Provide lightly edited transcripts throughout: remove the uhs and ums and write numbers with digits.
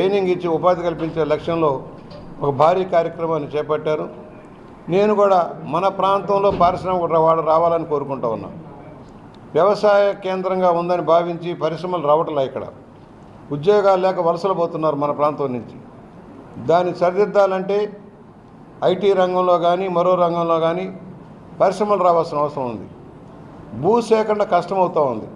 Training ఇచ్చి ఉపాధి కల్పించే లక్ష్యంలో ఒక భారీ కార్యక్రమాన్ని చేపట్టారు. నేను కూడా మన ప్రాంతంలో పారిశ్రామిక వాడు రావాలని కోరుకుంటా ఉన్నా. వ్యవసాయ కేంద్రంగా ఉందని భావించి పరిశ్రమలు రావట్లే. ఇక్కడ ఉద్యోగాలు లేక వలసలు పోతున్నారు మన ప్రాంతం నుంచి. దాన్ని సరిదిద్దాలంటే ఐటీ రంగంలో కానీ మరో రంగంలో కానీ పరిశ్రమలు రావాల్సిన అవసరం ఉంది. భూసేకరణ కష్టమవుతూ ఉంది.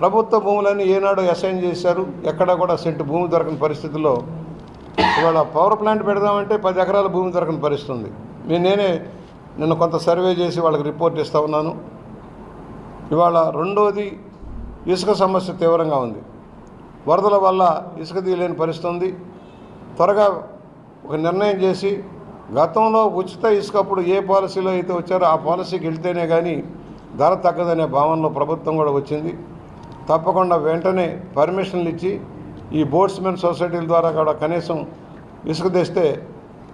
ప్రభుత్వ భూములన్నీ ఏనాడు అసైన్ చేశారు. ఎక్కడా కూడా సెంటు భూమి దొరకని పరిస్థితుల్లో ఇవాళ పవర్ ప్లాంట్ పెడదామంటే 10 ఎకరాల భూమి దొరకని పరిస్థితి ఉంది. నేనే నిన్న కొంత సర్వే చేసి వాళ్ళకి రిపోర్ట్ ఇస్తూ ఉన్నాను. ఇవాళ రెండోది ఇసుక సమస్య తీవ్రంగా ఉంది. వరదల వల్ల ఇసుక తీయలేని పరిస్థితి ఉంది. త్వరగా ఒక నిర్ణయం చేసి గతంలో ఉచిత ఇసుకప్పుడు ఏ పాలసీలో అయితే వచ్చారో ఆ పాలసీకి వెళ్తేనే కానీ ధర తగ్గదనే భావనలో ప్రభుత్వం కూడా వచ్చింది. తప్పకుండా వెంటనే పర్మిషన్లు ఇచ్చి ఈ బోట్స్మెన్ సొసైటీల ద్వారా కూడా కనీసం ఇసుక తెస్తే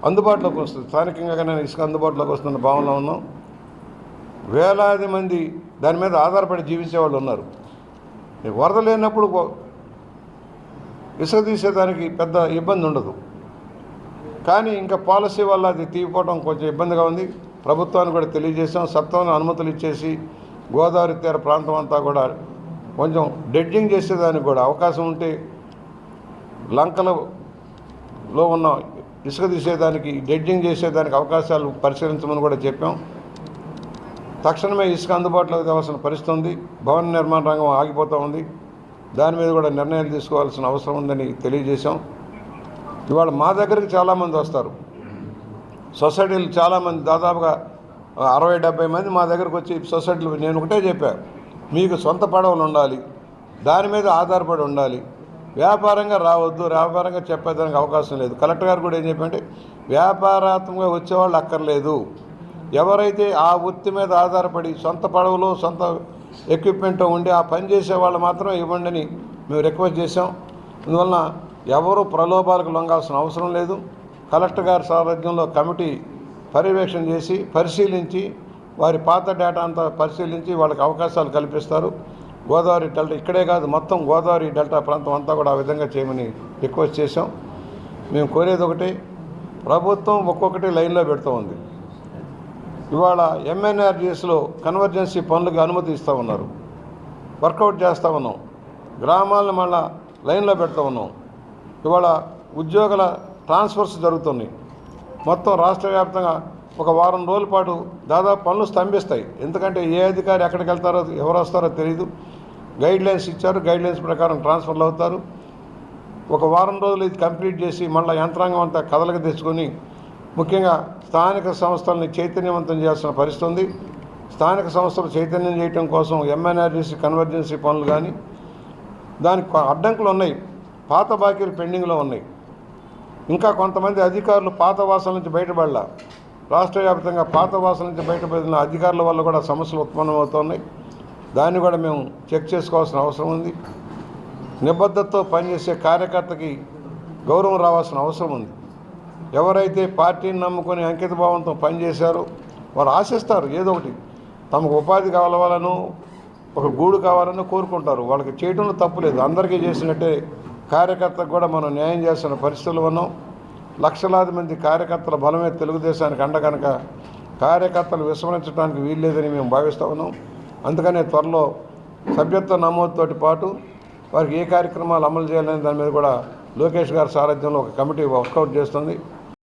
అందుబాటులోకి వస్తుంది. స్థానికంగా నేను ఇసుక అందుబాటులోకి వస్తున్న భావనలో ఉన్నాం. వేలాది మంది దాని మీద ఆధారపడి జీవించే వాళ్ళు ఉన్నారు. వరద లేనప్పుడు ఇసుక తీసేదానికి పెద్ద ఇబ్బంది ఉండదు. కానీ ఇంకా పాలసీ వల్ల అది తీయకపోవడం కొంచెం ఇబ్బందిగా ఉంది. ప్రభుత్వానికి కూడా తెలియజేసాం. సత్వరం అనుమతులు ఇచ్చేసి గోదావరి తీర ప్రాంతం అంతా కూడా కొంచెం డెడ్జింగ్ చేసేదానికి కూడా అవకాశం ఉంటే లంకలలో ఉన్న ఇసుక తీసేదానికి డెడ్జింగ్ చేసేదానికి అవకాశాలు పరిశీలించమని కూడా చెప్పాం. తక్షణమే ఇసుక అందుబాటులోకి తేవాల్సిన పరిస్థితి ఉంది. భవన నిర్మాణ రంగం ఆగిపోతూ ఉంది. దాని మీద కూడా నిర్ణయాలు తీసుకోవాల్సిన అవసరం ఉందని తెలియజేశాం. ఇవాళ మా దగ్గరికి చాలామంది వస్తారు. సొసైటీలు చాలామంది దాదాపుగా 60-70 మంది మా దగ్గరకు వచ్చి సొసైటీలు నేను ఒకటే చెప్పా, మీకు సొంత పడవలు ఉండాలి, దాని మీద ఆధారపడి ఉండాలి, వ్యాపారంగా రావద్దు, వ్యాపారంగా చెప్పేదానికి అవకాశం లేదు. కలెక్టర్ గారు కూడా ఏం చెప్పంటే వ్యాపారాత్మకంగా వచ్చేవాళ్ళు అక్కర్లేదు, ఎవరైతే ఆ వృత్తి మీద ఆధారపడి సొంత పడవలు సొంత ఎక్విప్మెంట్ ఉండి ఆ పని చేసే వాళ్ళు మాత్రం ఇవ్వండి అని మేము రిక్వెస్ట్ చేసాం. అందువలన ఎవరు ప్రలోభాలకు లొంగాల్సిన అవసరం లేదు. కలెక్టర్ గారి సారథ్యంలో కమిటీ పర్యవేక్షణ చేసి పరిశీలించి వారి పాత డేటా అంతా పరిశీలించి వాళ్ళకి అవకాశాలు కల్పిస్తారు. గోదావరి డెల్టా ఇక్కడే కాదు మొత్తం గోదావరి డెల్టా ప్రాంతం అంతా కూడా ఆ విధంగా చేయమని రిక్వెస్ట్ చేసాం. మేము కోరేది ఒకటి, ప్రభుత్వం ఒక్కొక్కటి లైన్లో పెడుతూ ఉంది. ఇవాళ ఎంఎన్ఆర్జీఎస్లో కన్వర్జెన్సీ పనులకు అనుమతి ఇస్తూ ఉన్నారు, వర్కౌట్ చేస్తూ ఉన్నాం. గ్రామాలను మళ్ళా లైన్లో పెడుతూ ఉన్నాం. ఇవాళ ఉద్యోగుల ట్రాన్స్ఫర్స్ జరుగుతున్నాయి. మొత్తం రాష్ట్ర వ్యాప్తంగా ఒక వారం రోజుల పాటు దాదాపు పనులు స్తంభిస్తాయి. ఎందుకంటే ఏ అధికారి ఎక్కడికి వెళ్తారో ఎవరు వస్తారో తెలియదు. గైడ్లైన్స్ ఇచ్చారు, గైడ్లైన్స్ ప్రకారం ట్రాన్స్ఫర్లు అవుతారు. ఒక వారం రోజులు ఇది కంప్లీట్ చేసి మళ్ళీ యంత్రాంగం అంతా కదలక తెచ్చుకొని ముఖ్యంగా స్థానిక సంస్థలని చైతన్యవంతం చేయాల్సిన పరిస్థితి ఉంది. స్థానిక సంస్థలు చైతన్యం చేయడం కోసం ఎంఎన్ఆర్జీసీ కన్వర్జెన్సీ పనులు కానీ దానికి అడ్డంకులు ఉన్నాయి. పాత బాకీలు పెండింగ్లో ఉన్నాయి. ఇంకా కొంతమంది అధికారులు పాత వాసన నుంచి బయటపడలా. రాష్ట్ర వ్యాప్తంగా పాత వాసన నుంచి బయటపడిన అధికారుల వల్ల కూడా సమస్యలు ఉత్పన్నమవుతున్నాయి. దాన్ని కూడా మేము చెక్ చేసుకోవాల్సిన అవసరం ఉంది. నిబద్ధతతో పనిచేసే కార్యకర్తకి గౌరవం రావాల్సిన అవసరం ఉంది. ఎవరైతే పార్టీని నమ్ముకొని అంకితభావంతో పనిచేశారో వారు ఆశిస్తారు ఏదో ఒకటి, తమకు ఉపాధి కావాలనో ఒక గూడు కావాలని కోరుకుంటారు. వాళ్ళకి చేయడంలో తప్పులేదు. అందరికీ చేసినట్టే కార్యకర్తకు కూడా మనం న్యాయం చేస్తున్న పరిస్థితులు ఉన్నాం. లక్షలాది మంది కార్యకర్తల బలమే తెలుగుదేశానికి అండ కనుక కార్యకర్తలు విస్మరించడానికి వీల్లేదని మేము భావిస్తూ ఉన్నాం. అందుకనే త్వరలో సభ్యత్వ నమోదుతో పాటు వారికి ఏ కార్యక్రమాలు అమలు చేయాలనే దాని మీద కూడా లోకేష్ గారి సారథ్యంలో ఒక కమిటీ వర్కౌట్ చేస్తుంది.